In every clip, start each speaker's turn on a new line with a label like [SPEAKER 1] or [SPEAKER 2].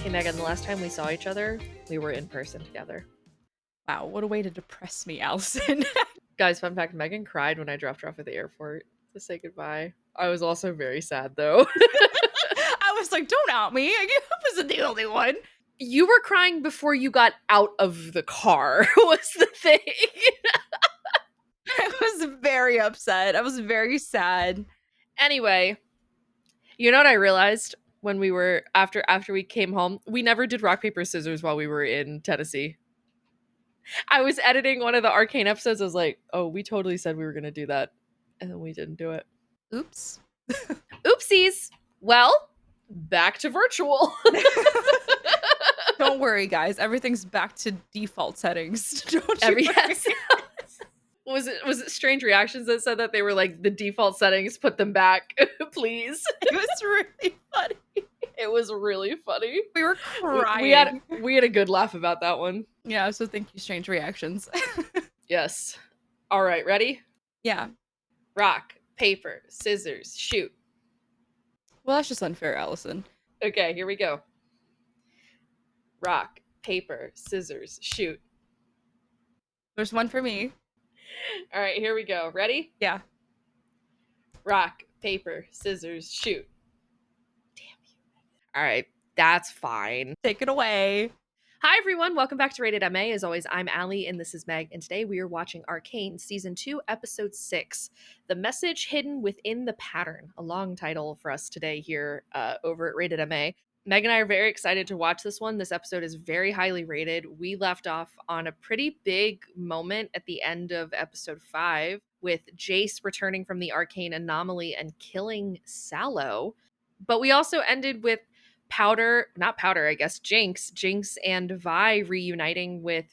[SPEAKER 1] Hey Megan, the last time we saw each other, we were in person together.
[SPEAKER 2] Wow, what a way to depress me, Allison.
[SPEAKER 1] Guys, fun fact, Megan cried when I dropped her off at the airport to say goodbye. I was also very sad though.
[SPEAKER 2] I was like, don't out me. I wasn't the only one.
[SPEAKER 1] You were crying before you got out of the car, was the thing.
[SPEAKER 2] I was very upset. I was very sad.
[SPEAKER 1] Anyway, you know what I realized when we were after we came home? We never did rock, paper, scissors while we were in Tennessee. I was editing one of the Arcane episodes. I was like, oh, we totally said we were going to do that. And then we didn't do it.
[SPEAKER 2] Oops.
[SPEAKER 1] Oopsies. Well, back to virtual.
[SPEAKER 2] Don't worry, guys. Everything's back to default settings. Don't you worry.
[SPEAKER 1] Yes. Was it Strange Reactions that said that they were like the default settings, put them back, please?
[SPEAKER 2] It was really funny.
[SPEAKER 1] It was really funny.
[SPEAKER 2] We were crying.
[SPEAKER 1] We had a good laugh about that one.
[SPEAKER 2] Yeah, so thank you, Strange Reactions.
[SPEAKER 1] Yes. All right, ready?
[SPEAKER 2] Yeah.
[SPEAKER 1] Rock, paper, scissors, shoot.
[SPEAKER 2] Well, that's just unfair, Allison.
[SPEAKER 1] Okay, here we go. Rock, paper, scissors, shoot.
[SPEAKER 2] There's one for me.
[SPEAKER 1] All right, here we go. Ready?
[SPEAKER 2] Yeah.
[SPEAKER 1] Rock, paper, scissors, shoot. Damn you. All right, that's fine.
[SPEAKER 2] Take it away.
[SPEAKER 1] Hi, everyone. Welcome back to Rated MA. As always, I'm Allie, and this is Meg, and today we are watching Arcane Season 2, Episode 6, The Message Hidden Within the Pattern, a long title for us today here over at Rated MA. Meg and I are very excited to watch this one. This episode is very highly rated. We left off on a pretty big moment at the end of Episode 5 with Jace returning from the Arcane Anomaly and killing Sallow. But we also ended with Jinx and Vi reuniting with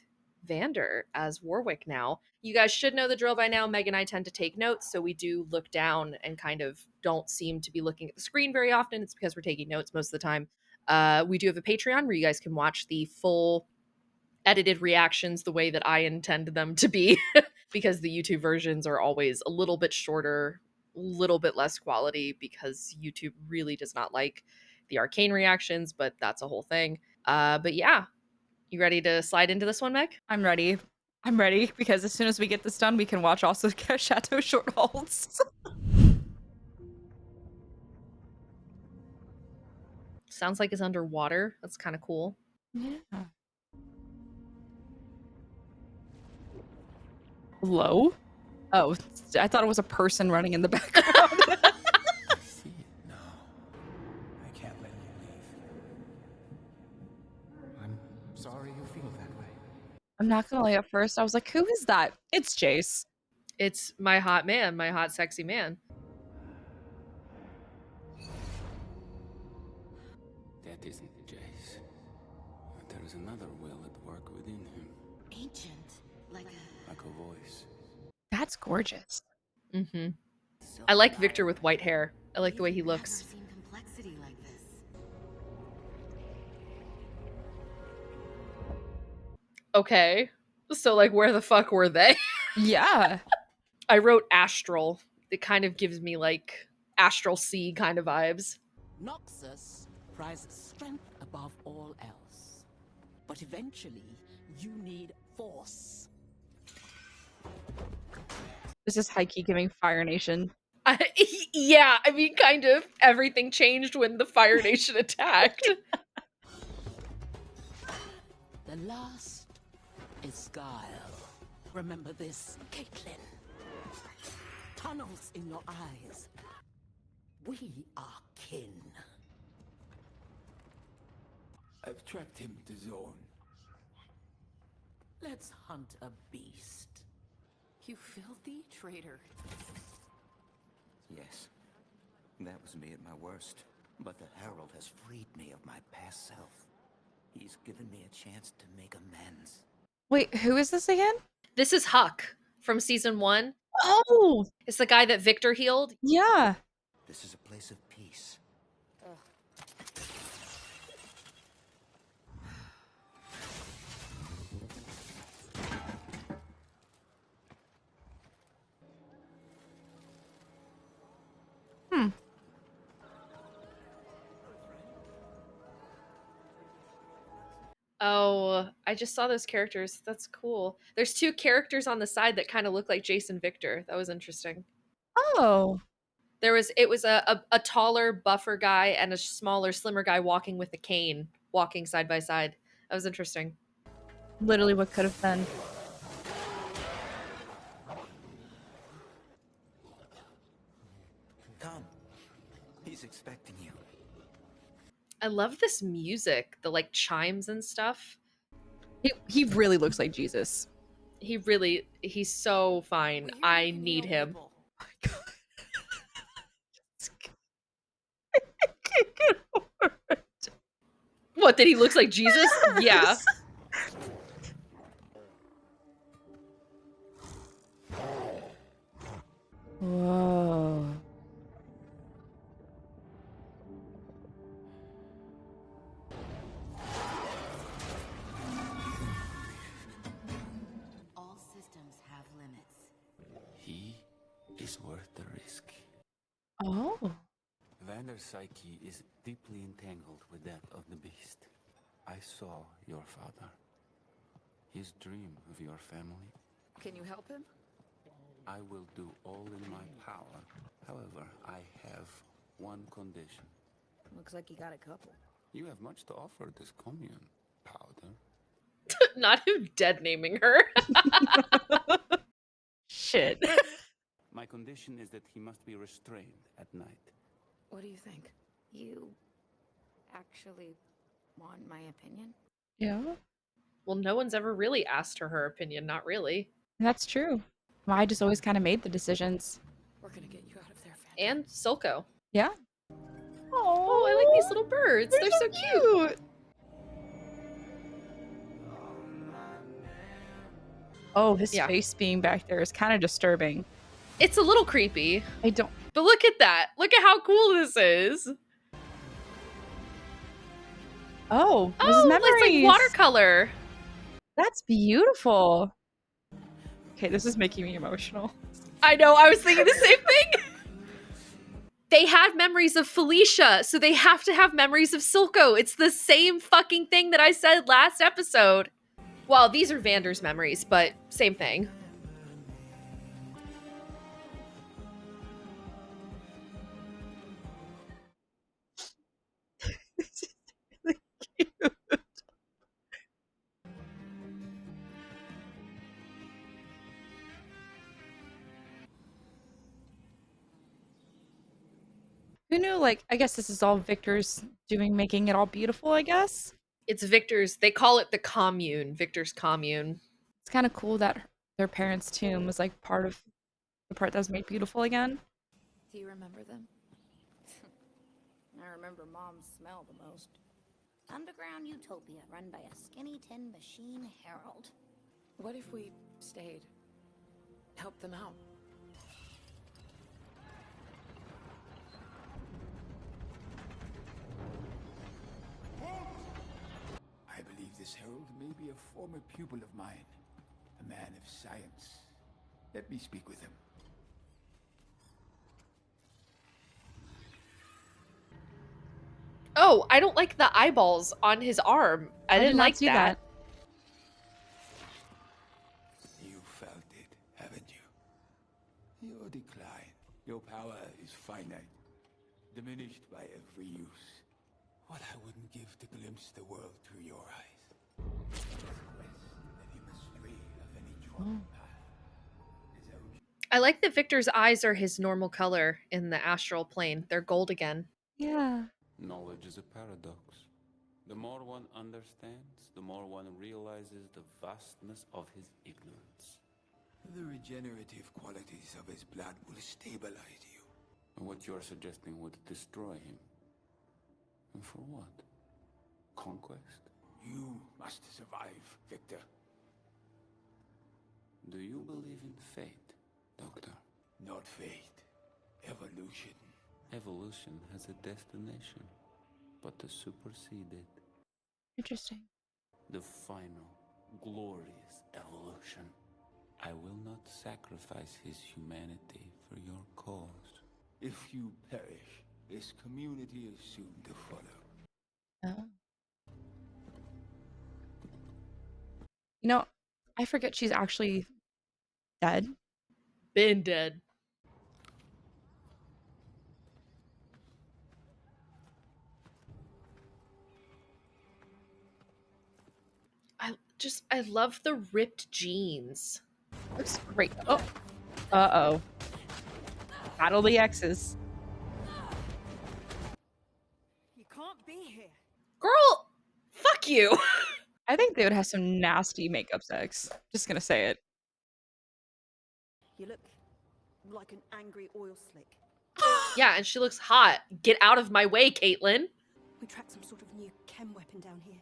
[SPEAKER 1] Vander as Warwick now. You guys should know the drill by now. Meg and I tend to take notes, so we do look down and kind of don't seem to be looking at the screen very often. It's because we're taking notes most of the time. We do have a Patreon where you guys can watch the full edited reactions the way that I intend them to be, because the YouTube versions are always a little bit shorter, a little bit less quality, because YouTube really does not like the Arcane reactions, but that's a whole thing. But yeah, you ready to slide into this one, Meg?
[SPEAKER 2] I'm ready. I'm ready, because as soon as we get this done, we can watch also Chateau Short Halts.
[SPEAKER 1] Sounds like it's underwater. That's kind of cool.
[SPEAKER 2] Yeah. Hello? Oh, I thought it was a person running in the background.
[SPEAKER 3] See it now. I can't let you leave. I'm sorry you feel that way.
[SPEAKER 2] I'm not gonna lie, at first I was like, who is that? It's Jace.
[SPEAKER 1] It's my hot man, my hot, sexy man.
[SPEAKER 3] That isn't Jace. There is another will at work within him.
[SPEAKER 4] Ancient, like
[SPEAKER 3] a voice.
[SPEAKER 2] That's gorgeous.
[SPEAKER 1] Mm-hmm. I like Victor with white hair. I like the way he looks.
[SPEAKER 4] Never seen complexity like this.
[SPEAKER 1] Okay. So, like, where the fuck were they?
[SPEAKER 2] Yeah.
[SPEAKER 1] I wrote astral. It kind of gives me, like, astral sea kind of vibes.
[SPEAKER 5] Noxus prizes strength above all else. But eventually, you need force.
[SPEAKER 2] This is high-key giving Fire Nation.
[SPEAKER 1] Yeah, I mean, kind of. Everything changed when the Fire Nation attacked.
[SPEAKER 5] The last is guile. Remember this, Caitlin. Tunnels in your eyes. We are kin.
[SPEAKER 3] I've tracked him to Zaun.
[SPEAKER 5] Let's hunt a beast.
[SPEAKER 4] You filthy traitor.
[SPEAKER 6] Yes, that was me at my worst. But the Herald has freed me of my past self. He's given me a chance to make amends.
[SPEAKER 2] Wait, who is this again?
[SPEAKER 1] This is Huck from season 1.
[SPEAKER 2] Oh!
[SPEAKER 1] It's the guy that Victor healed.
[SPEAKER 2] Yeah.
[SPEAKER 6] This is a place of peace.
[SPEAKER 1] Oh, I just saw those characters. That's cool. There's two characters on the side that kind of look like Jason Victor. That was interesting.
[SPEAKER 2] Oh,
[SPEAKER 1] It was a taller, buffer guy and a smaller, slimmer guy walking with a cane, walking side by side. That was interesting.
[SPEAKER 2] literally what could have been.
[SPEAKER 6] Come. He's expecting you.
[SPEAKER 1] I love this music, the like chimes and stuff.
[SPEAKER 2] He really looks like Jesus.
[SPEAKER 1] He's so fine.
[SPEAKER 4] We hear
[SPEAKER 1] I
[SPEAKER 4] you can
[SPEAKER 1] need
[SPEAKER 4] heal
[SPEAKER 1] him.
[SPEAKER 4] people.
[SPEAKER 1] What, that he looks like Jesus? Yeah.
[SPEAKER 2] Whoa.
[SPEAKER 4] All systems have limits.
[SPEAKER 3] He is worth the risk.
[SPEAKER 2] Oh.
[SPEAKER 3] Vander's psyche is deeply entangled with that of the beast. I saw your father. His dream of your family.
[SPEAKER 5] Can you help him?
[SPEAKER 3] I will do all in my power. However, I have one condition.
[SPEAKER 5] Looks like you got a couple.
[SPEAKER 3] You have much to offer this commune, Powder.
[SPEAKER 1] Not him dead naming her.
[SPEAKER 2] Shit.
[SPEAKER 3] My condition is that he must be restrained at night.
[SPEAKER 5] What do you think? You actually want my opinion?
[SPEAKER 2] Yeah.
[SPEAKER 1] Well, no one's ever really asked her opinion. Not really.
[SPEAKER 2] That's true. Well, I just always kind of made the decisions.
[SPEAKER 5] We're gonna get you out of there, Phantom.
[SPEAKER 1] And Silco.
[SPEAKER 2] Yeah.
[SPEAKER 1] Oh, I like these little birds. They're so cute.
[SPEAKER 2] Oh, his
[SPEAKER 1] Yeah.
[SPEAKER 2] face being back there is kind of disturbing.
[SPEAKER 1] It's a little creepy.
[SPEAKER 2] I don't.
[SPEAKER 1] But look at that. Look at how cool this is.
[SPEAKER 2] Oh, this is
[SPEAKER 1] Oh,
[SPEAKER 2] memories.
[SPEAKER 1] it's like watercolor.
[SPEAKER 2] That's beautiful. Okay, this is making me emotional.
[SPEAKER 1] I know, I was thinking the same thing. They had memories of Felicia, so they have to have memories of Silco. It's the same fucking thing that I said last episode. Well, these are Vander's memories, but same thing.
[SPEAKER 2] This is really cute. Who knew, like, I guess this is all Victor's doing, making it all beautiful, I guess.
[SPEAKER 1] It's Victor's, they call it the commune, Victor's commune.
[SPEAKER 2] It's kind of cool that their parents' tomb was, like, part of the part that was made beautiful again.
[SPEAKER 5] Do you remember them? I remember Mom's smell the most.
[SPEAKER 7] Underground utopia run by a skinny tin machine herald.
[SPEAKER 5] What if we stayed? Help them out?
[SPEAKER 8] I believe this herald may be a former pupil of mine, a man of science. Let me speak with him.
[SPEAKER 1] Oh, I don't like the eyeballs on his arm. I
[SPEAKER 2] did
[SPEAKER 1] didn't
[SPEAKER 2] not
[SPEAKER 1] like
[SPEAKER 2] see
[SPEAKER 1] that.
[SPEAKER 8] You felt it, haven't you? Your decline, your power is finite, diminished by every use. What I wouldn't give to glimpse the world through your eyes. This quest led him astray of any trodden path. His own
[SPEAKER 1] I like that Victor's eyes are his normal color in the astral plane. They're gold again.
[SPEAKER 2] Yeah.
[SPEAKER 3] Knowledge is a paradox. The more one understands, the more one realizes the vastness of his ignorance.
[SPEAKER 8] The regenerative qualities of his blood will stabilize you.
[SPEAKER 3] And what you are suggesting would destroy him. And for what? Conquest?
[SPEAKER 8] You must survive, Victor.
[SPEAKER 3] Do you believe in fate, Doctor?
[SPEAKER 8] Not fate. Evolution.
[SPEAKER 3] Evolution has a destination, but to supersede it,
[SPEAKER 2] Interesting.
[SPEAKER 3] the final, glorious evolution. I will not sacrifice his humanity for your cause.
[SPEAKER 8] If you perish, this community is soon to follow.
[SPEAKER 2] Oh. You know, I forget she's actually dead.
[SPEAKER 1] Been dead. I love the ripped jeans.
[SPEAKER 2] Looks great. Oh, uh-oh. Battle the X's.
[SPEAKER 9] You can't be here.
[SPEAKER 1] Girl, fuck you.
[SPEAKER 2] I think they would have some nasty makeup sex. Just gonna say it.
[SPEAKER 9] You look like an angry oil slick.
[SPEAKER 1] Yeah, and she looks hot. Get out of my way, Caitlin.
[SPEAKER 9] We tracked some sort of new chem weapon down here.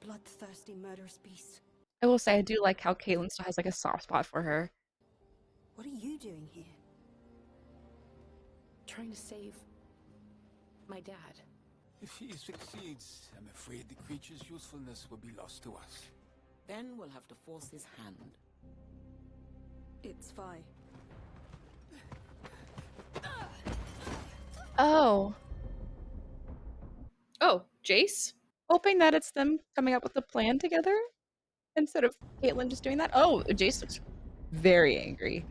[SPEAKER 9] A bloodthirsty, murderous beast.
[SPEAKER 2] I will say I do like how Caitlin still has like a soft spot for her.
[SPEAKER 9] What are you doing here?
[SPEAKER 5] Trying to save my dad.
[SPEAKER 8] If he succeeds, I'm afraid the creature's usefulness will be lost to us.
[SPEAKER 4] Then we'll have to force his hand.
[SPEAKER 9] It's Vi.
[SPEAKER 2] Oh.
[SPEAKER 1] Oh, Jace?
[SPEAKER 2] Hoping that it's them coming up with a plan together instead of Caitlin just doing that. Oh, Jace looks very angry.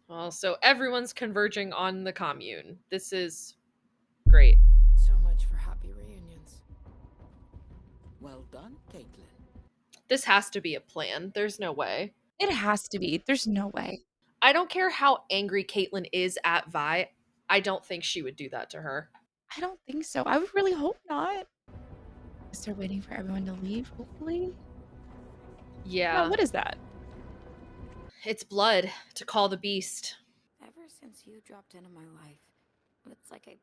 [SPEAKER 1] Well, so everyone's converging on the commune. This is great.
[SPEAKER 5] So much for happy reunions.
[SPEAKER 4] Well done, Caitlin.
[SPEAKER 1] This has to be a plan. There's no way.
[SPEAKER 2] It has to be. There's no way.
[SPEAKER 1] I don't care how angry Caitlin is at Vi. I don't think she would do that to her.
[SPEAKER 2] I don't think so. I would really hope not. Is they're waiting for everyone to leave, hopefully?
[SPEAKER 1] Yeah.
[SPEAKER 2] Oh, what is that?
[SPEAKER 1] It's blood to call the beast.
[SPEAKER 5] Ever since you dropped into my life, it's like I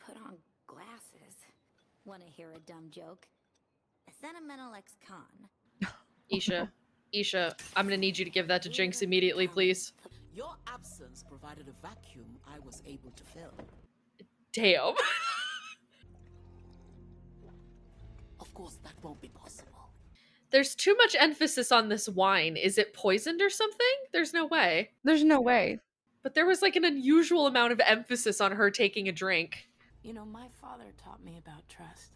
[SPEAKER 5] put on glasses.
[SPEAKER 7] Want to hear a dumb joke? A sentimental ex-con.
[SPEAKER 1] Isha, I'm gonna need you to give that to Jinx immediately, please.
[SPEAKER 4] Your absence provided a vacuum I was able to fill.
[SPEAKER 1] Damn.
[SPEAKER 4] Of course, that won't be possible.
[SPEAKER 1] There's too much emphasis on this wine. Is it poisoned or something? There's no way.
[SPEAKER 2] There's no way.
[SPEAKER 1] But there was like an unusual amount of emphasis on her taking a drink.
[SPEAKER 5] You know, my father taught me about trust.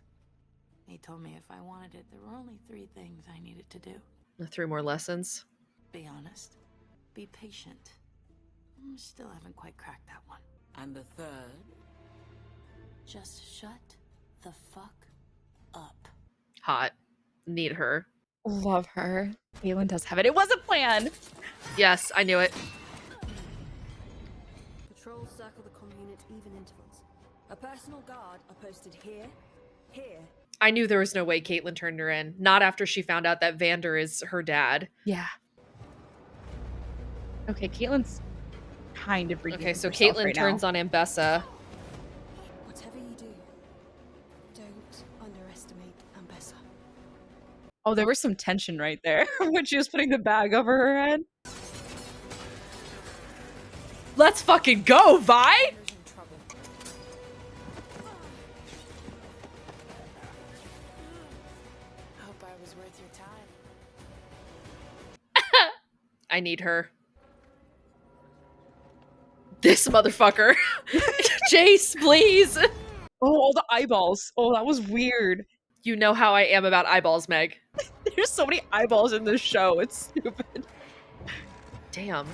[SPEAKER 5] He told me if I wanted it, there were only 3 things I needed to do.
[SPEAKER 1] 3 more lessons.
[SPEAKER 5] Be honest. Be patient. Still haven't quite cracked that one.
[SPEAKER 4] And the third?
[SPEAKER 5] Just shut the fuck up.
[SPEAKER 1] Hot. Need her.
[SPEAKER 2] Love her. Caitlin does have it. It was a plan.
[SPEAKER 1] Yes, I knew it.
[SPEAKER 9] Patrols circle the commune at even intervals. A personal guard are posted here, here.
[SPEAKER 1] I knew there was no way Caitlin turned her in. Not after she found out that Vander is her dad.
[SPEAKER 2] Yeah. Okay, Caitlin's kind of redeeming
[SPEAKER 1] Okay, so
[SPEAKER 2] herself
[SPEAKER 1] Caitlin
[SPEAKER 2] right
[SPEAKER 1] turns
[SPEAKER 2] now.
[SPEAKER 1] on Ambessa.
[SPEAKER 9] Whatever you do, don't underestimate Ambessa.
[SPEAKER 2] Oh, there was some tension right there when she was putting the bag over her head.
[SPEAKER 1] Let's fucking go, Vi!
[SPEAKER 5] Vander's in trouble. Hope I was worth your time.
[SPEAKER 1] I need her. This motherfucker. Jace, please.
[SPEAKER 2] Oh, all the eyeballs. Oh, that was weird.
[SPEAKER 1] You know how I am about eyeballs, Meg.
[SPEAKER 2] There's so many eyeballs in this show. It's stupid.
[SPEAKER 1] Damn.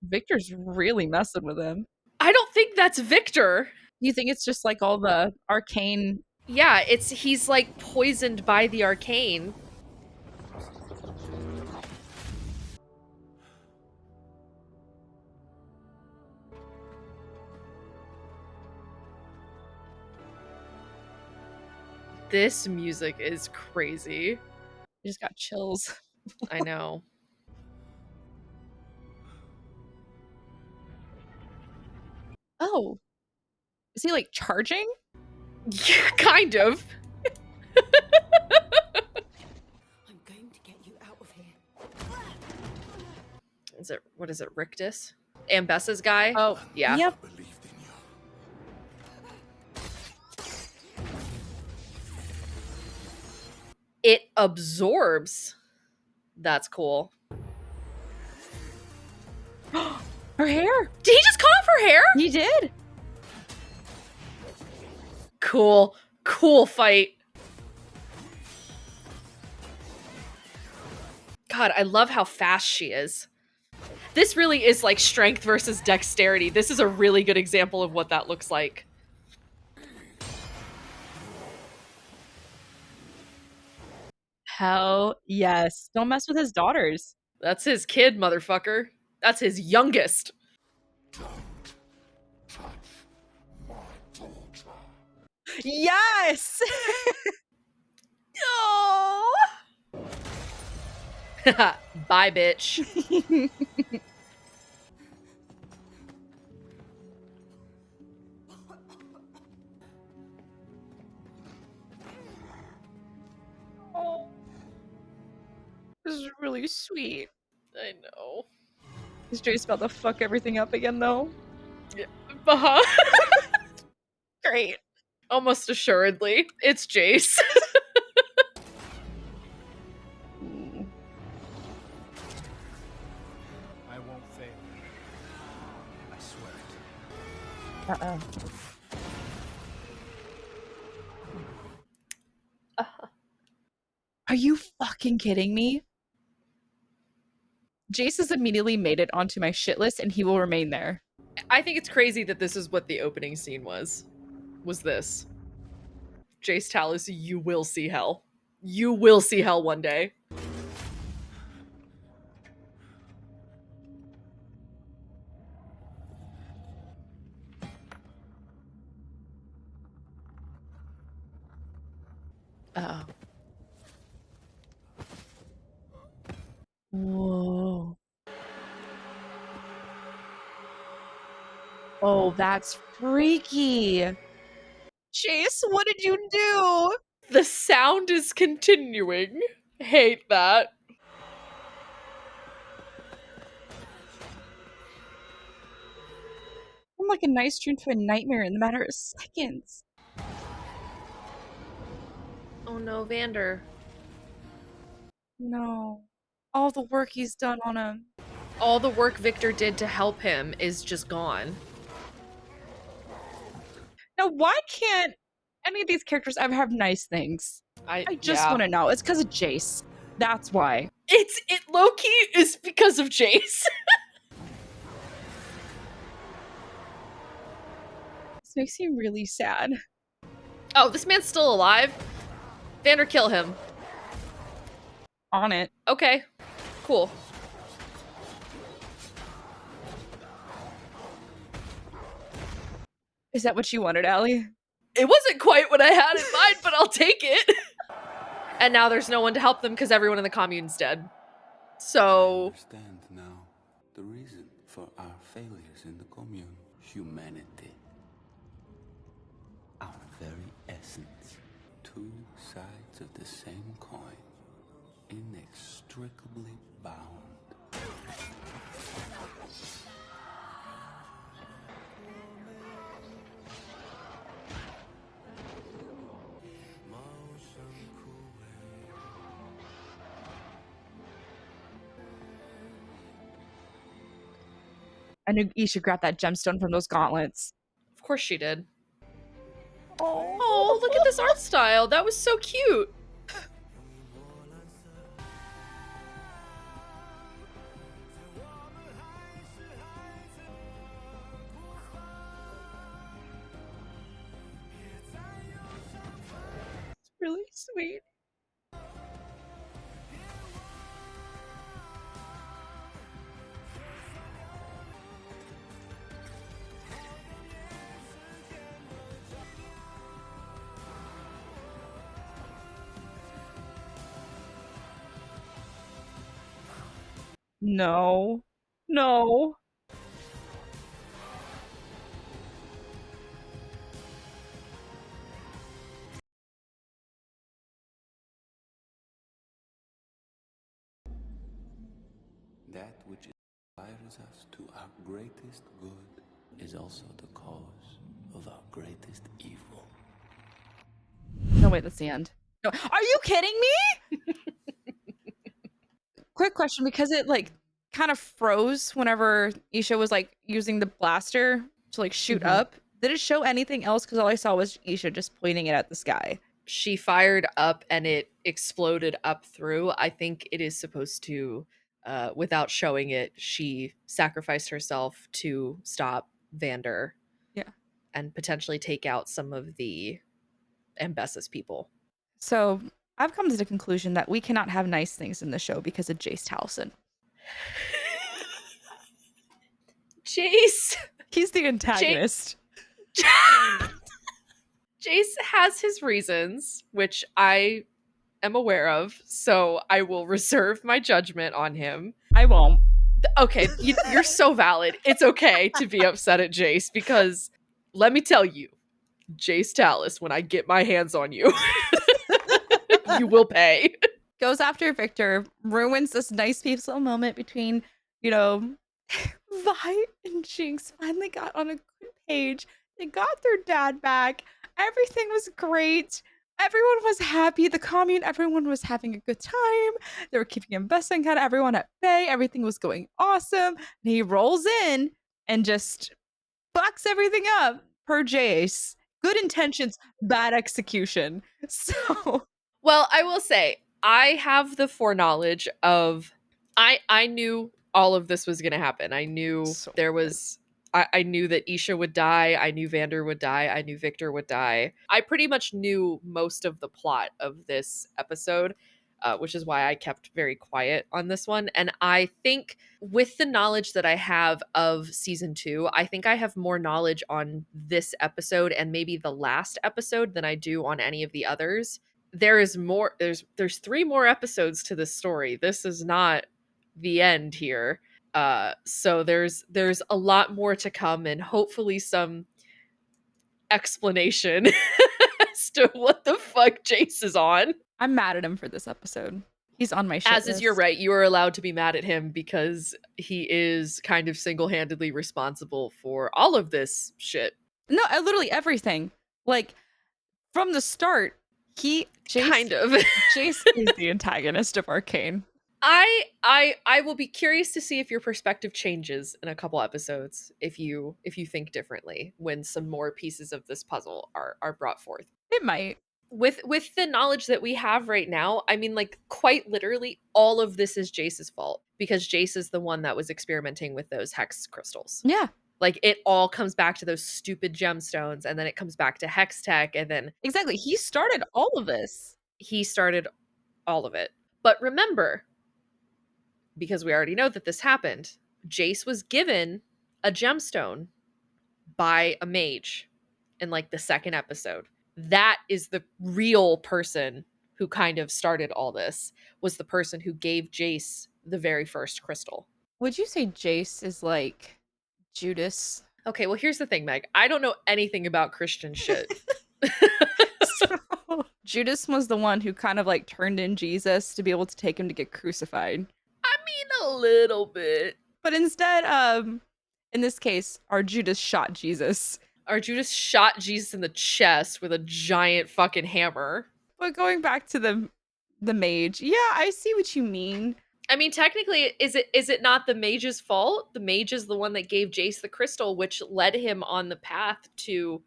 [SPEAKER 2] Victor's really messing with him.
[SPEAKER 1] I don't think that's Victor.
[SPEAKER 2] You think it's just like all the arcane?
[SPEAKER 1] Yeah, he's like poisoned by the arcane. This music is crazy.
[SPEAKER 2] I just got chills.
[SPEAKER 1] I know.
[SPEAKER 2] Oh, is he like charging?
[SPEAKER 1] Yeah, kind of.
[SPEAKER 9] I'm going to get you out of here.
[SPEAKER 1] What is it, Rictus? Ambessa's guy?
[SPEAKER 2] Oh,
[SPEAKER 1] yeah.
[SPEAKER 2] Yep.
[SPEAKER 8] Believed in you.
[SPEAKER 1] It absorbs. That's cool.
[SPEAKER 2] Her hair.
[SPEAKER 1] Did he just cut off her hair?
[SPEAKER 2] He did.
[SPEAKER 1] Cool. Cool fight. God, I love how fast she is. This really is like strength versus dexterity. This is a really good example of what that looks like.
[SPEAKER 2] Hell yes. Don't mess with his daughters.
[SPEAKER 1] That's his kid, motherfucker. That's his youngest.
[SPEAKER 2] Yes!
[SPEAKER 1] Oh! Bye, bitch.
[SPEAKER 2] Oh. This is really sweet.
[SPEAKER 1] I know.
[SPEAKER 2] Is Jace about to fuck everything up again, though?
[SPEAKER 1] Yeah. Uh-huh.
[SPEAKER 2] Great.
[SPEAKER 1] Almost assuredly. It's Jace.
[SPEAKER 10] I won't fail. I swear it.
[SPEAKER 2] Uh-oh. Are you fucking kidding me? Jace has immediately made it onto my shit list, and he will remain there.
[SPEAKER 1] I think it's crazy that this is what the opening scene was. Was this. Jace Talus, you will see hell. You will see hell one day.
[SPEAKER 2] Uh-oh. Whoa. Oh, that's freaky. Jace, what did you do?
[SPEAKER 1] The sound is continuing. Hate that.
[SPEAKER 2] I'm like a nice dream to a nightmare in the matter of seconds.
[SPEAKER 1] Oh no, Vander.
[SPEAKER 2] No. All the work he's done on him.
[SPEAKER 1] All the work Victor did to help him is just gone.
[SPEAKER 2] Now, why can't any of these characters ever have nice things? I just want to know. It's because of Jace. That's why.
[SPEAKER 1] It low-key is because of Jace.
[SPEAKER 2] This makes me really sad.
[SPEAKER 1] Oh, this man's still alive? Vander, kill him.
[SPEAKER 2] On it.
[SPEAKER 1] Okay. Cool.
[SPEAKER 2] Is that what you wanted, Allie?
[SPEAKER 1] It wasn't quite what I had in mind, but I'll take it. And now there's no one to help them because everyone in the commune's dead. So...
[SPEAKER 3] I understand now the reason for our failures in the commune. Humanity. Our very essence. Two sides of the same coin. Inextricably bound.
[SPEAKER 2] I knew Isha grabbed that gemstone from those gauntlets.
[SPEAKER 1] Of course she did. Oh, look at this art style. That was so cute.
[SPEAKER 2] It's really sweet. No. No.
[SPEAKER 3] That which inspires us to our greatest good is also the cause of our greatest evil.
[SPEAKER 2] No, wait, that's the end. No. Are you kidding me? Quick question, because it like kind of froze whenever Isha was like using the blaster to like shoot up. Did it show anything else? Because all I saw was Isha just pointing it at the sky.
[SPEAKER 1] she fired up and it exploded up through. I think it is supposed to, without showing it, she sacrificed herself to stop Vander.
[SPEAKER 2] Yeah.
[SPEAKER 1] And potentially take out some of the Ambessus people.
[SPEAKER 2] So I've come to the conclusion that we cannot have nice things in the show because of Jace Taliesin.
[SPEAKER 1] Jace!
[SPEAKER 2] He's the antagonist.
[SPEAKER 1] Jace has his reasons, which I am aware of, so I will reserve my judgment on him.
[SPEAKER 2] I won't.
[SPEAKER 1] Okay, you're so valid. It's okay to be upset at Jace because let me tell you, Jace Tallis, when I get my hands on you, you will pay.
[SPEAKER 2] Goes after Victor, ruins this nice peaceful moment between, Vi and Jinx finally got on a good page. They got their dad back. Everything was great. Everyone was happy. The commune, everyone was having a good time. They were keeping Ambessa and everyone at bay. Everything was going awesome. And he rolls in and just fucks everything up per Jace. Good intentions, bad execution. So,
[SPEAKER 1] well, I will say, I have the foreknowledge of I knew all of this was going to happen. I knew there was I knew that Isha would die. I knew Vander would die. I knew Victor would die. I pretty much knew most of the plot of this episode, which is why I kept very quiet on this one. And I think with the knowledge that I have of season 2, I think I have more knowledge on this episode and maybe the last episode than I do on any of the others. There is more. There's 3 more episodes to this story. This is not the end here. So there's a lot more to come and hopefully some explanation as to what the fuck Jace is on.
[SPEAKER 2] I'm mad at him for this episode. He's on my shit
[SPEAKER 1] As
[SPEAKER 2] list.
[SPEAKER 1] is your right. You are allowed to be mad at him because he is kind of single-handedly responsible for all of this shit.
[SPEAKER 2] No, literally everything. Like from the start, Jace is the antagonist of Arcane.
[SPEAKER 1] I will be curious to see if your perspective changes in a couple episodes if you think differently when some more pieces of this puzzle are brought forth.
[SPEAKER 2] It might.
[SPEAKER 1] With the knowledge that we have right now, I mean, like, quite literally all of this is Jace's fault because Jace is the one that was experimenting with those hex crystals.
[SPEAKER 2] Yeah.
[SPEAKER 1] Like, it all comes back to those stupid gemstones, and then it comes back to hex tech, and then
[SPEAKER 2] exactly, he started all of this.
[SPEAKER 1] He started all of it. But remember, because we already know that this happened, Jace was given a gemstone by a mage in like the second episode. That is the real person who kind of started all this, was the person who gave Jace the very first crystal.
[SPEAKER 2] Would you say Jace is like Judas?
[SPEAKER 1] Okay, well, here's the thing, Meg. I don't know anything about Christian shit.
[SPEAKER 2] So, Judas was the one who kind of like turned in Jesus to be able to take him to get crucified.
[SPEAKER 1] I mean, a little bit.
[SPEAKER 2] But instead, in this case, our Judas shot Jesus.
[SPEAKER 1] Our Judas shot Jesus in the chest with a giant fucking hammer.
[SPEAKER 2] But going back to the mage, yeah, I see what you mean.
[SPEAKER 1] I mean, technically, is it not the mage's fault? The mage is the one that gave Jace the crystal, which led him on the path to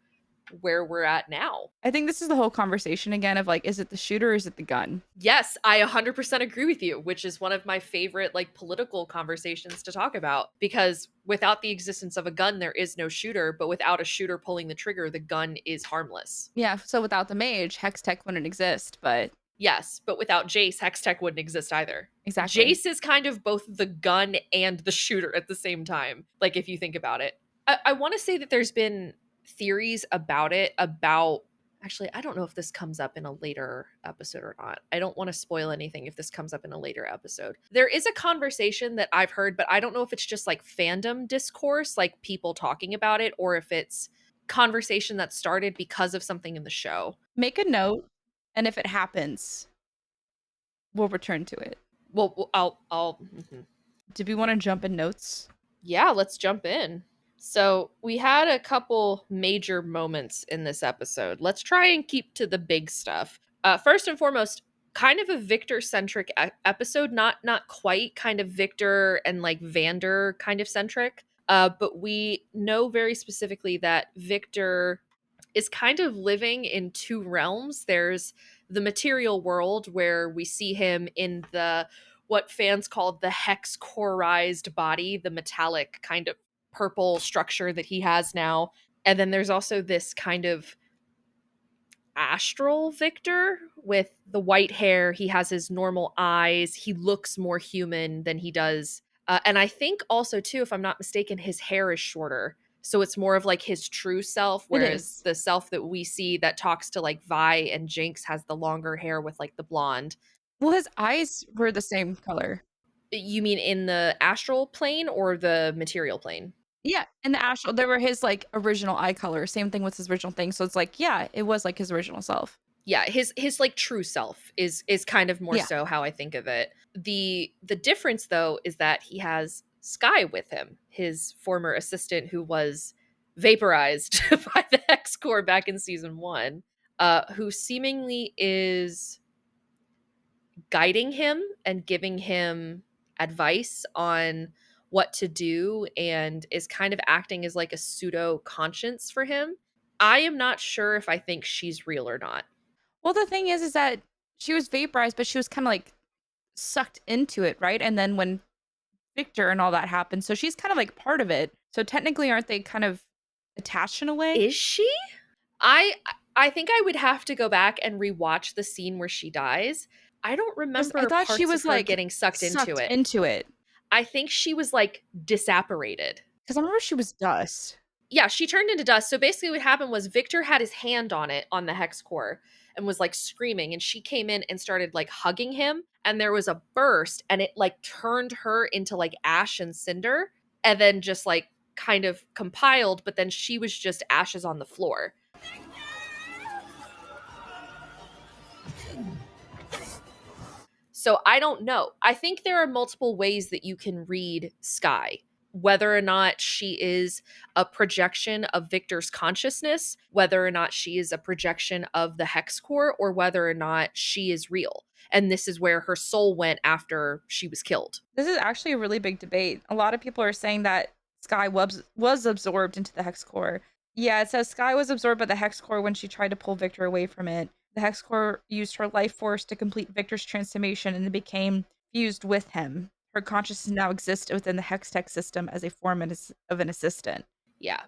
[SPEAKER 1] where we're at now.
[SPEAKER 2] I think this is the whole conversation again of like, is it the shooter or is it the gun?
[SPEAKER 1] Yes, I 100% agree with you, which is one of my favorite like political conversations to talk about, because without the existence of a gun, there is no shooter, but without a shooter pulling the trigger, the gun is harmless.
[SPEAKER 2] Yeah, so without the mage, hex tech wouldn't exist, but...
[SPEAKER 1] Yes, but without Jace, hex tech wouldn't exist either.
[SPEAKER 2] Exactly.
[SPEAKER 1] Jace is kind of both the gun and the shooter at the same time, like if you think about it. I want to say that there's been theories about it, actually, I don't know if this comes up in a later episode or not. I don't want to spoil anything if this comes up in a later episode. There is a conversation that I've heard, but I don't know if it's just like fandom discourse, like people talking about it, or if it's conversation that started because of something in the show.
[SPEAKER 2] Make a note, and if it happens, we'll return to it.
[SPEAKER 1] Well, I'll
[SPEAKER 2] Do we want to jump in notes?
[SPEAKER 1] Yeah, let's jump in. So we had a couple major moments in this episode. Let's try and keep to the big stuff. First and foremost, kind of a Victor-centric episode. Not quite, kind of Victor and like Vander kind of centric. But we know very specifically that Victor is kind of living in two realms. There's the material world where we see him in the what fans called the hex corized body, the metallic kind of purple structure that he has now. And then there's also this kind of astral Victor with the white hair. He has his normal eyes. He looks more human than he does. And I think also, too, if I'm not mistaken, his hair is shorter. So it's more of like his true self,
[SPEAKER 2] It
[SPEAKER 1] whereas
[SPEAKER 2] is.
[SPEAKER 1] the self that we see that talks to like Vi and Jinx has the longer hair with like the blonde.
[SPEAKER 2] Well, his eyes were the same color.
[SPEAKER 1] You mean in the astral plane or the material plane?
[SPEAKER 2] Yeah, in the astral, they were his, like, original eye color, same thing with his original thing, so it's like, yeah, it was like his original self.
[SPEAKER 1] Yeah, his like true self is kind of more
[SPEAKER 2] Yeah.
[SPEAKER 1] so how I think of it. The difference though is that he has Sky with him, his former assistant who was vaporized by the Hex Core back in season 1, who seemingly is guiding him and giving him advice on what to do and is kind of acting as like a pseudo conscience for him. I am not sure if I think she's real or not.
[SPEAKER 2] Well, the thing is that she was vaporized, but she was kinda, like, sucked into it, right? And then when Victor and all that happened, so she's kind of, like, part of it. So technically, aren't they kind of attached in a way?
[SPEAKER 1] Is she? I I think I would have to go back and rewatch the scene where she dies. I don't
[SPEAKER 2] 'Cause I
[SPEAKER 1] remember
[SPEAKER 2] thought she
[SPEAKER 1] parts of
[SPEAKER 2] was,
[SPEAKER 1] her
[SPEAKER 2] like,
[SPEAKER 1] getting sucked into
[SPEAKER 2] sucked
[SPEAKER 1] it.
[SPEAKER 2] into it.
[SPEAKER 1] I think she was like disapparated.
[SPEAKER 2] 'Cause I remember she was dust.
[SPEAKER 1] Yeah, she turned into dust. So basically what happened was Victor had his hand on it on the hex core and was like screaming and she came in and started like hugging him and there was a burst and it like turned her into like ash and cinder and then just like kind of compiled, but then she was just ashes on the floor. So I don't know. I think there are multiple ways that you can read Sky. Whether or not she is a projection of Victor's consciousness, whether or not she is a projection of the hex core, or whether or not she is real. And this is where her soul went after she was killed.
[SPEAKER 2] This is actually a really big debate. A lot of people are saying that Sky was absorbed into the hex core. Yeah, it says Sky was absorbed by the hex core when she tried to pull Victor away from it. The hex core used her life force to complete Victor's transformation and it became fused with him. Her consciousness now exists within the hex tech system as a form of an assistant.
[SPEAKER 1] Yeah.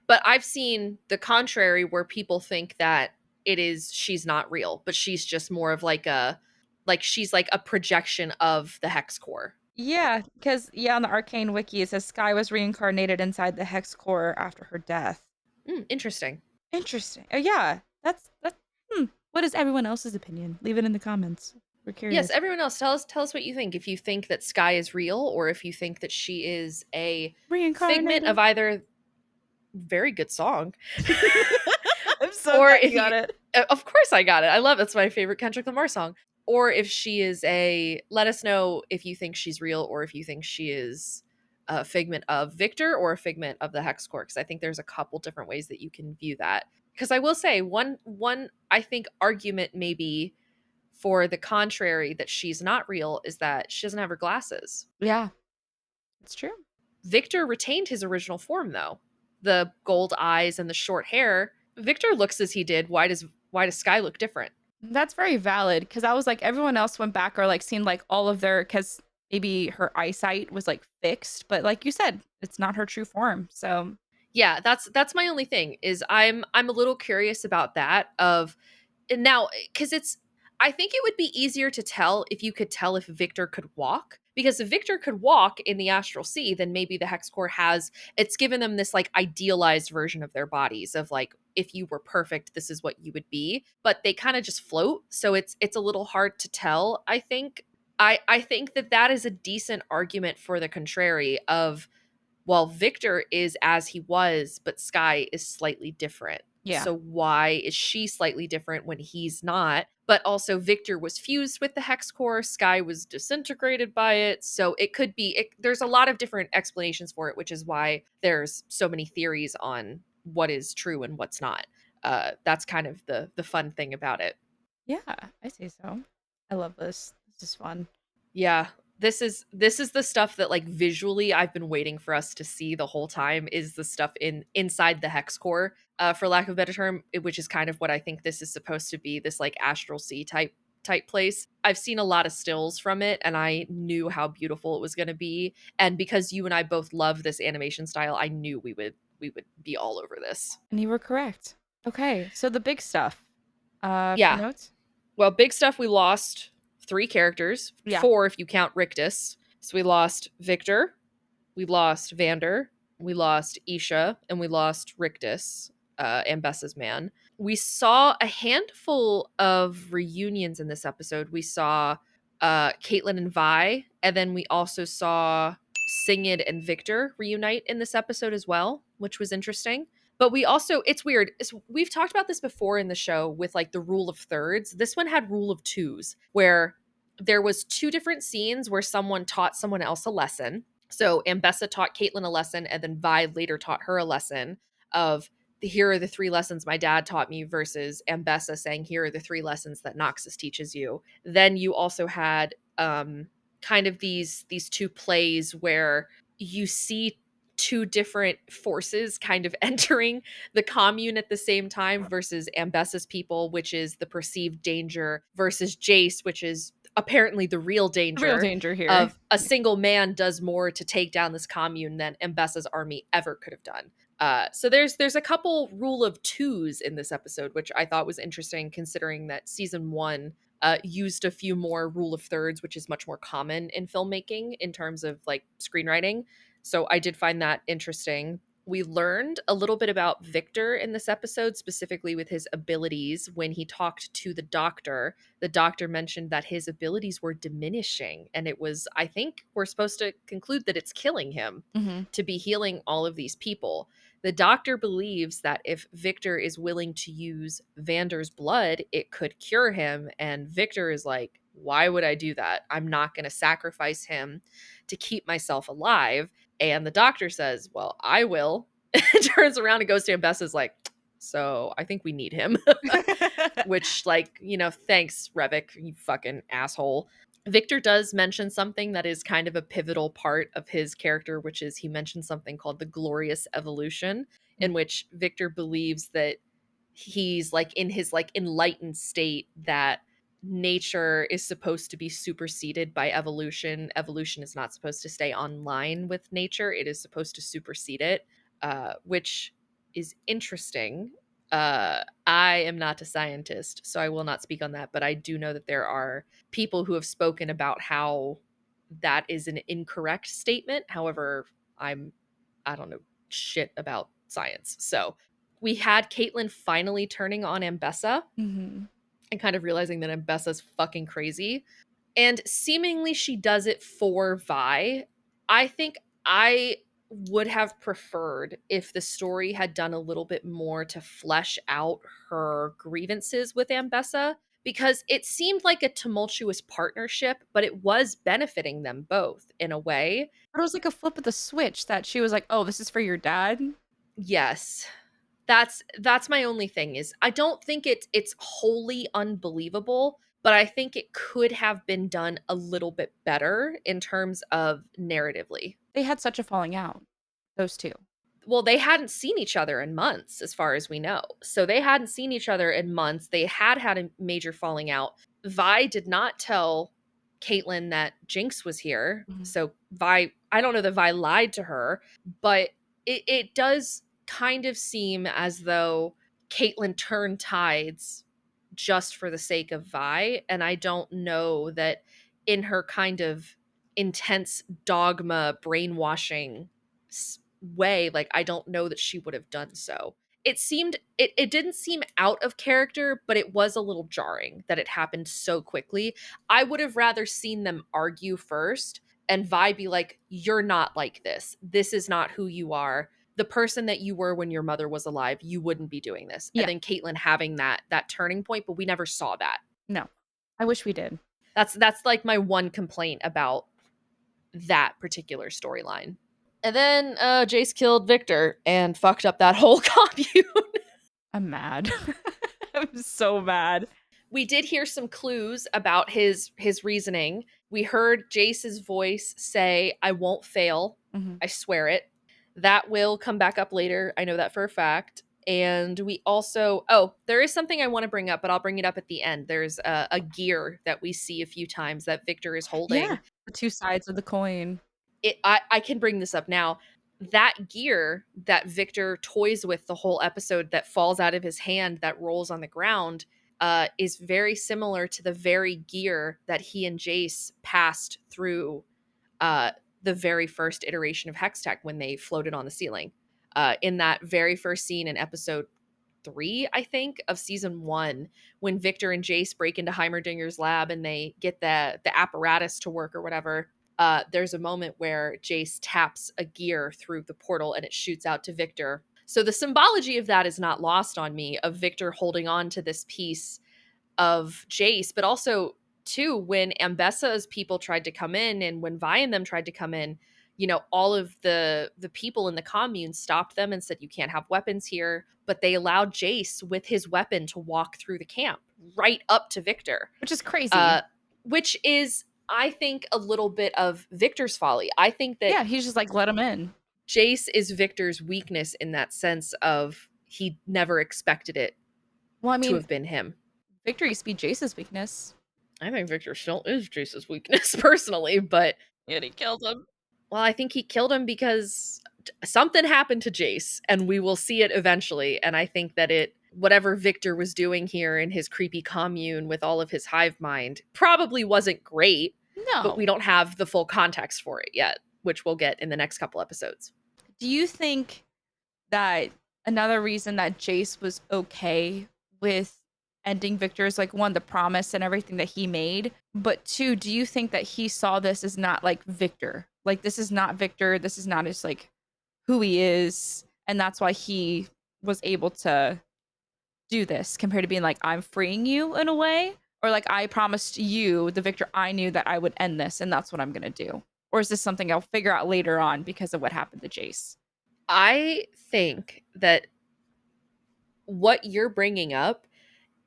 [SPEAKER 1] But I've seen the contrary where people think that she's not real, but she's just more of like she's like a projection of the hex core.
[SPEAKER 2] Yeah, because on the Arcane Wiki it says Sky was reincarnated inside the hex core after her death.
[SPEAKER 1] Interesting.
[SPEAKER 2] Interesting. Oh yeah, that's. What is everyone else's opinion? Leave it in the comments. We're curious.
[SPEAKER 1] Yes, everyone else, tell us what you think. If you think that Sky is real, or if you think that she is a figment of either very good song.
[SPEAKER 2] I'm so
[SPEAKER 1] or
[SPEAKER 2] glad
[SPEAKER 1] if
[SPEAKER 2] you got it.
[SPEAKER 1] Of course I got it. I love it. It's my favorite Kendrick Lamar song. Or if she is let us know if you think she's real or if you think she is a figment of Victor or a figment of the hex core. Because I think there's a couple different ways that you can view that. Because I will say one I think argument maybe for the contrary that she's not real is that she doesn't have her glasses.
[SPEAKER 2] Yeah, it's true.
[SPEAKER 1] Victor retained his original form though. The gold eyes and the short hair. Victor looks as he did. Why does Sky look different?
[SPEAKER 2] That's very valid because I was like, everyone else went back or like seen like all of their because maybe her eyesight was like fixed, but like you said, it's not her true form. So
[SPEAKER 1] Yeah, that's my only thing is I'm a little curious about that of now because I think it would be easier to tell if you could tell if Victor could walk. Because if Victor could walk in the astral sea, then maybe the hex core it's given them this like idealized version of their bodies of like if you were perfect, this is what you would be. But they kind of just float, so it's a little hard to tell. I think I think that is a decent argument for the contrary of well, Victor is as he was, but Sky is slightly different.
[SPEAKER 2] yeah.
[SPEAKER 1] So why is she slightly different when he's not? But also Victor was fused with the hex core, Sky was disintegrated by it. So it could be there's a lot of different explanations for it, which is why there's so many theories on what is true and what's not. That's kind of the fun thing about it.
[SPEAKER 2] Yeah, I say so. I love this. This is fun.
[SPEAKER 1] Yeah. This is the stuff that like visually I've been waiting for us to see the whole time, is the stuff inside the hex core, for lack of a better term, which is kind of what I think this is supposed to be, this like astral sea type place. I've seen a lot of stills from it and I knew how beautiful it was going to be, and because you and I both love this animation style, I knew we would be all over this.
[SPEAKER 2] And you were correct. Okay, so the big stuff.
[SPEAKER 1] Yeah.
[SPEAKER 2] Notes?
[SPEAKER 1] Well, big stuff, we lost 3 characters,
[SPEAKER 2] Yeah.
[SPEAKER 1] 4 if you count Rictus. So we lost Victor, we lost Vander, we lost Isha, and we lost Rictus, Ambessa's man. We saw a handful of reunions in this episode. We saw Caitlin and Vi, and then we also saw Singed and Victor reunite in this episode as well, which was interesting. But we also, it's weird. We've talked about this before in the show with like the rule of thirds. This one had rule of twos, where there was 2 different scenes where someone taught someone else a lesson. So Ambessa taught Caitlin a lesson, and then Vi later taught her a lesson of, here are the 3 lessons my dad taught me, versus Ambessa saying, here are the 3 lessons that Noxus teaches you. Then you also had kind of these 2 plays where you see 2 different forces kind of entering the commune at the same time, versus Ambessa's people, which is the perceived danger, versus Jace, which is apparently the real danger.
[SPEAKER 2] Real danger here.
[SPEAKER 1] Of a single man does more to take down this commune than Ambessa's army ever could have done. So there's a couple rule of twos in this episode, which I thought was interesting, considering that season 1 used a few more rule of thirds, which is much more common in filmmaking in terms of like screenwriting. So I did find that interesting. We learned a little bit about Victor in this episode, specifically with his abilities. When he talked to the doctor mentioned that his abilities were diminishing. And it was, I think we're supposed to conclude that it's killing him to be healing all of these people. The doctor believes that if Victor is willing to use Vander's blood, it could cure him. And Victor is like, why would I do that? I'm not going to sacrifice him to keep myself alive. And the doctor says, well, I will. Turns around and goes to Ambessa's like, so I think we need him. Which, like, you know, thanks, Revik, you fucking asshole. Victor does mention something that is kind of a pivotal part of his character, which is he mentions something called the glorious evolution, in which Victor believes that he's like in his like enlightened state, that nature is supposed to be superseded by evolution. Evolution is not supposed to stay online with nature. It is supposed to supersede it, which is interesting. I am not a scientist, so I will not speak on that, but I do know that there are people who have spoken about how that is an incorrect statement. However, I don't know shit about science. So we had Caitlin finally turning on Ambessa and kind of realizing that Ambessa's fucking crazy. And seemingly she does it for Vi. I think I would have preferred if the story had done a little bit more to flesh out her grievances with Ambessa, because it seemed like a tumultuous partnership, but it was benefiting them both in a way.
[SPEAKER 2] But it was like a flip of the switch that she was like, oh, this is for your dad?
[SPEAKER 1] Yes. That's my only thing, is I don't think it's wholly unbelievable, but I think it could have been done a little bit better in terms of narratively.
[SPEAKER 2] They had such a falling out, those 2.
[SPEAKER 1] Well, they hadn't seen each other in months, as far as we know. So they hadn't seen each other in months. They had a major falling out. Vi did not tell Caitlin that Jinx was here. So Vi, I don't know that Vi lied to her, but it does kind of seem as though Caitlin turned tides just for the sake of Vi. And I don't know that in her kind of intense dogma brainwashing way, like, I don't know that she would have done so. It didn't seem out of character, but it was a little jarring that it happened so quickly. I would have rather seen them argue first and Vi be like, you're not like this. This is not who you are. The person that you were when your mother was alive, you wouldn't be doing this.
[SPEAKER 2] Yeah.
[SPEAKER 1] And then Caitlin having that turning point, but we never saw that.
[SPEAKER 2] No. I wish we did.
[SPEAKER 1] That's like my one complaint about that particular storyline. And then Jace killed Victor and fucked up that whole commune.
[SPEAKER 2] I'm mad. I'm so mad.
[SPEAKER 1] We did hear some clues about his reasoning. We heard Jace's voice say, "I won't fail.
[SPEAKER 2] Mhm.
[SPEAKER 1] I swear it." That will come back up later. I know that for a fact. And we also, there is something I want to bring up, but I'll bring it up at the end. There's a gear that we see a few times that Victor is holding.
[SPEAKER 2] Yeah, the two sides of the coin.
[SPEAKER 1] I can bring this up now. That gear that Victor toys with the whole episode that falls out of his hand that rolls on the ground is very similar to the very gear that he and Jace passed through the very first iteration of Hextech when they floated on the ceiling. In that very first scene in episode 3, I think, of season 1, when Victor and Jace break into Heimerdinger's lab and they get the apparatus to work or whatever, there's a moment where Jace taps a gear through the portal and it shoots out to Victor. So the symbology of that is not lost on me, of Victor holding on to this piece of Jace, but also too when Ambessa's people tried to come in and when Vi and them tried to come in, you know, all of the people in the commune stopped them and said, "You can't have weapons here," but they allowed Jace with his weapon to walk through the camp right up to Victor,
[SPEAKER 2] which is crazy.
[SPEAKER 1] Which is, I think, a little bit of Victor's folly. I think that
[SPEAKER 2] he's just like, let him in.
[SPEAKER 1] Jace is Victor's weakness in that sense of he never expected it to have been him.
[SPEAKER 2] Victor used to be Jace's weakness.
[SPEAKER 1] I think Victor still is Jace's weakness personally, but
[SPEAKER 2] and he killed him.
[SPEAKER 1] Well, I think he killed him because something happened to Jace, and we will see it eventually. And I think that whatever Victor was doing here in his creepy commune with all of his hive mind probably wasn't great.
[SPEAKER 2] No.
[SPEAKER 1] But we don't have the full context for it yet, which we'll get in the next couple episodes.
[SPEAKER 2] Do you think that another reason that Jace was okay with ending Victor is like, one, the promise and everything that he made, but two, do you think that he saw this as not like Victor? Like, this is not Victor, this is not his like who he is, and that's why he was able to do this compared to being like, I'm freeing you in a way, or like, I promised you, the Victor I knew, that I would end this and that's what I'm gonna do? Or is this something I'll figure out later on because of what happened to Jace?
[SPEAKER 1] I think that what you're bringing up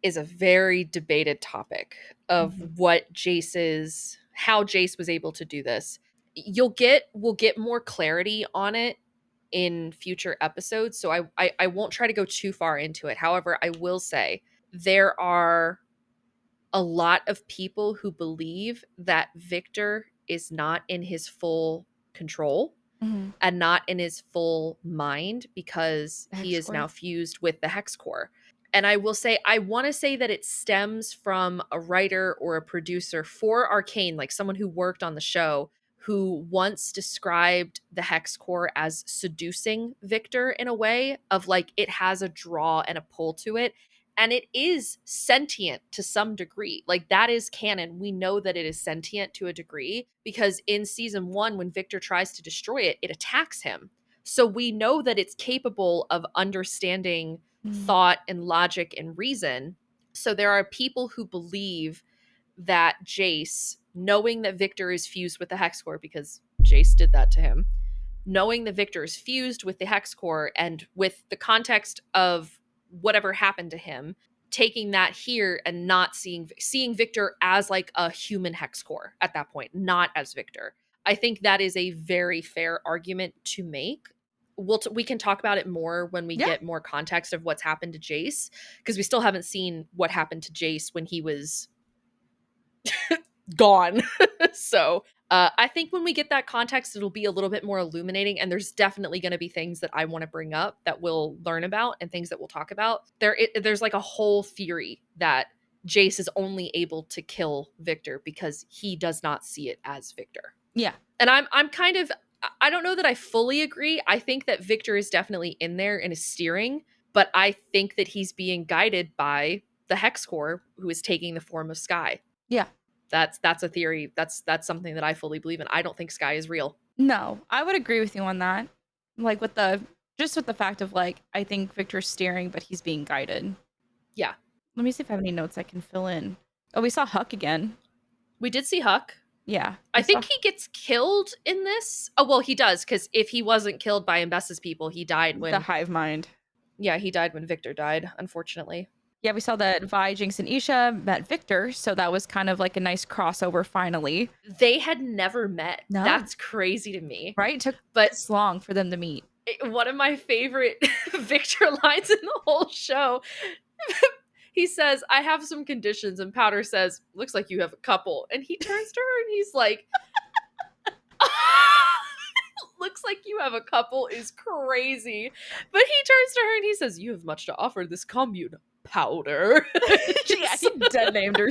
[SPEAKER 1] is a very debated topic of how Jace was able to do this. We'll get more clarity on it in future episodes, so I won't try to go too far into it. However, I will say there are a lot of people who believe that Victor is not in his full control and not in his full mind because he is now fused with the hex core. And I will say, I want to say that it stems from a writer or a producer for Arcane, like someone who worked on the show, who once described the hex core as seducing Victor in a way of like it has a draw and a pull to it. And it is sentient to some degree. Like, that is canon. We know that it is sentient to a degree because in season 1, when Victor tries to destroy it, it attacks him. So we know that it's capable of understanding thought and logic and reason. So there are people who believe that Jace, knowing that Victor is fused with the hex core because Jace did that to him, knowing that Victor is fused with the hex core and with the context of whatever happened to him, taking that here and not seeing Victor as like a human hex core at that point, not as Victor. I think that is a very fair argument to make. We can talk about it more when we get more context of what's happened to Jace, because we still haven't seen what happened to Jace when he was gone. So I think when we get that context, it'll be a little bit more illuminating, and there's definitely going to be things that I want to bring up that we'll learn about and things that we'll talk about. There's like a whole theory that Jace is only able to kill Victor because he does not see it as Victor.
[SPEAKER 2] Yeah.
[SPEAKER 1] And I'm kind of, I don't know that I fully agree. I think that Victor is definitely in there and is steering, but I think that he's being guided by the hex core who is taking the form of Sky.
[SPEAKER 2] Yeah.
[SPEAKER 1] That's a theory. That's something that I fully believe in. I don't think Sky is real.
[SPEAKER 2] No, I would agree with you on that. Like with the fact of like, I think Victor's steering, but he's being guided.
[SPEAKER 1] Yeah.
[SPEAKER 2] Let me see if I have any notes I can fill in. Oh, we saw Huck again.
[SPEAKER 1] We did see Huck.
[SPEAKER 2] Yeah.
[SPEAKER 1] I think he gets killed in this. Oh, well, he does, because if he wasn't killed by Ambessa's people, he died when...
[SPEAKER 2] The hive mind.
[SPEAKER 1] Yeah, he died when Victor died, unfortunately.
[SPEAKER 2] Yeah, we saw that Vi, Jinx, and Isha met Victor, so that was kind of like a nice crossover finally.
[SPEAKER 1] They had never met.
[SPEAKER 2] No.
[SPEAKER 1] That's crazy to me.
[SPEAKER 2] Right? It took
[SPEAKER 1] But
[SPEAKER 2] this long for them to meet.
[SPEAKER 1] One of my favorite Victor lines in the whole show. He says, I have some conditions, and Powder says, looks like you have a couple. And he turns to her and he's like, looks like you have a couple is crazy. But he turns to her and he says, you have much to offer this commune, Powder.
[SPEAKER 2] Yeah, he dead named her.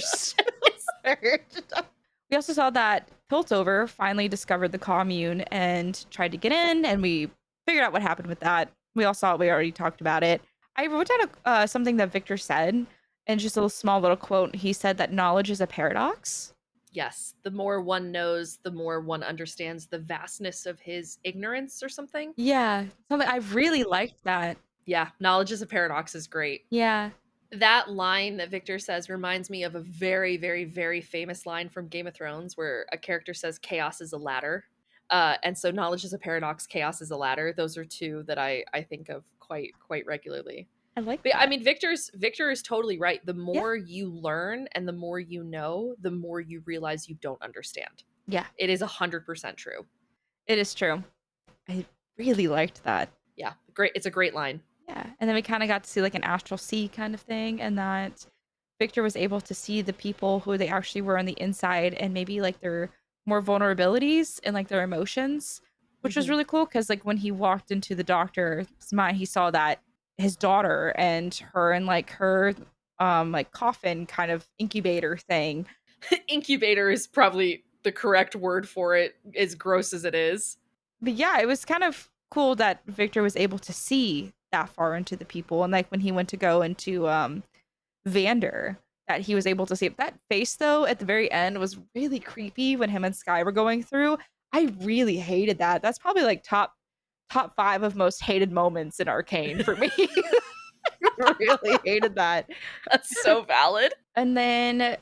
[SPEAKER 2] We also saw that Piltover finally discovered the commune and tried to get in, and we figured out what happened with that. We already talked about it. I wrote down something that Victor said, and just a small little quote. He said that knowledge is a paradox.
[SPEAKER 1] Yes, the more one knows, the more one understands the vastness of his ignorance or something.
[SPEAKER 2] Yeah, something I really liked that.
[SPEAKER 1] Yeah, knowledge is a paradox is great.
[SPEAKER 2] Yeah.
[SPEAKER 1] That line that Victor says reminds me of a very, very, very famous line from Game of Thrones where a character says chaos is a ladder. And so knowledge is a paradox, chaos is a ladder. Those are two that I think of quite regularly.
[SPEAKER 2] I like
[SPEAKER 1] But,
[SPEAKER 2] that.
[SPEAKER 1] I mean, Victor is totally right. The more you learn and the more you know, the more you realize you don't understand.
[SPEAKER 2] Yeah.
[SPEAKER 1] It is 100% true.
[SPEAKER 2] It is true. I really liked that.
[SPEAKER 1] Yeah, great. It's a great line.
[SPEAKER 2] Yeah. And then we kind of got to see like an astral sea kind of thing, and that Victor was able to see the people who they actually were on the inside and maybe like their more vulnerabilities and like their emotions, which was really cool because like when he walked into the doctor's mind, he saw that his daughter and her and like her like coffin kind of incubator thing.
[SPEAKER 1] Incubator is probably the correct word for it, as gross as it is.
[SPEAKER 2] But yeah, it was kind of cool that Victor was able to see that far into the people, and like when he went to go into Vander, that he was able to see it. That face though at the very end was really creepy when him and Sky were going through. I really hated that. That's probably like top 5 of most hated moments in Arcane for me. I really hated that.
[SPEAKER 1] That's so valid.
[SPEAKER 2] And then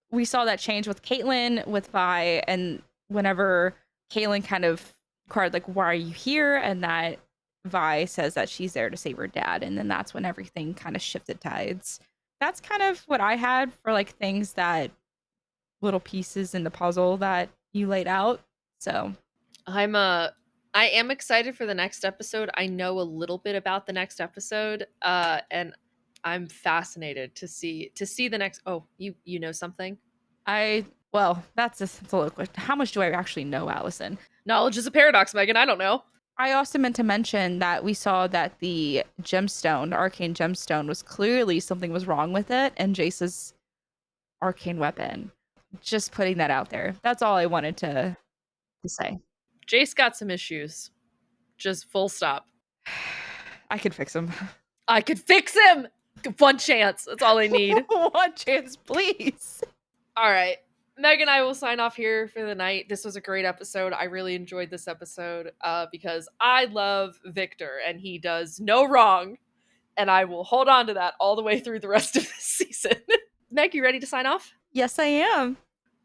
[SPEAKER 2] we saw that change with Caitlyn, with Vi, and whenever Caitlyn kind of cried, like, why are you here? And that Vi says that she's there to save her dad. And then that's when everything kind of shifted tides. That's kind of what I had for like things that little pieces in the puzzle that you laid out. So
[SPEAKER 1] I am excited for the next episode. I know a little bit about the next episode, and I'm fascinated to see the next. Oh, you know something?
[SPEAKER 2] Well, that's a little question. How much do I actually know, Allison?
[SPEAKER 1] Knowledge is a paradox, Megan. I don't know.
[SPEAKER 2] I also meant to mention that we saw that the gemstone, the arcane gemstone, was clearly something was wrong with it, and Jace's arcane weapon. Just putting that out there. That's all I wanted to say.
[SPEAKER 1] Jace got some issues. Just full stop.
[SPEAKER 2] I could fix him.
[SPEAKER 1] I could fix him! One chance. That's all I need.
[SPEAKER 2] One chance, please.
[SPEAKER 1] All right. Meg and I will sign off here for the night. This was a great episode. I really enjoyed this episode because I love Victor and he does no wrong. And I will hold on to that all the way through the rest of this season. Meg, you ready to sign off?
[SPEAKER 2] Yes, I am.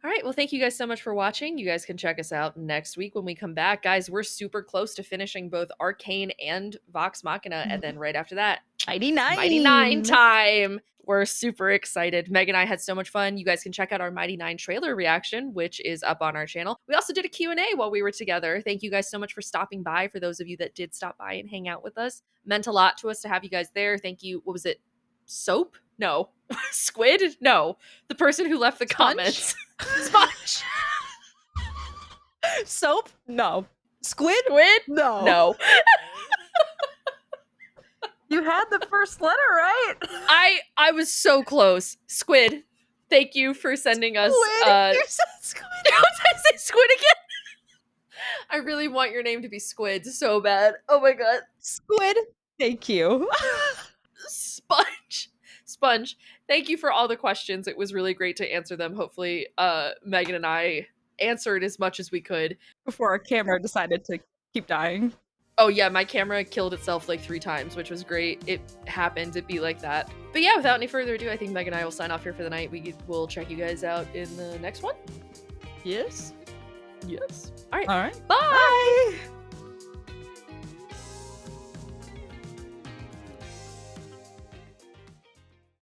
[SPEAKER 1] All right. Well, thank you guys so much for watching. You guys can check us out next week when we come back. Guys, we're super close to finishing both Arcane and Vox Machina. And then right after that,
[SPEAKER 2] Mighty Nine.
[SPEAKER 1] Mighty Nine time. We're super excited. Meg and I had so much fun. You guys can check out our Mighty Nine trailer reaction, which is up on our channel. We also did a Q&A while we were together. Thank you guys so much for stopping by. For those of you that did stop by and hang out with us. Meant a lot to us to have you guys there. Thank you. What was it? Soap? No. Squid? No. The person who left the comments. Sponge.
[SPEAKER 2] Soap? No. Squid?
[SPEAKER 1] Squid?
[SPEAKER 2] No.
[SPEAKER 1] No.
[SPEAKER 2] You had the first letter, right?
[SPEAKER 1] I was so close. Squid. Thank you for sending us.
[SPEAKER 2] Squid? You said squid.
[SPEAKER 1] Did I say squid again? I really want your name to be Squid so bad. Oh my god.
[SPEAKER 2] Squid. Thank you.
[SPEAKER 1] Sponge. Thank you for all the questions. It was really great to answer them. Hopefully, Megan and I answered as much as we could.
[SPEAKER 2] Before our camera decided to keep dying.
[SPEAKER 1] Oh yeah, my camera killed itself like 3 times, which was great. It happened to be like that. But yeah, without any further ado, I think Meg and I will sign off here for the night. We will check you guys out in the next one.
[SPEAKER 2] Yes.
[SPEAKER 1] Yes. All right.
[SPEAKER 2] All right.
[SPEAKER 1] Bye.
[SPEAKER 2] Bye.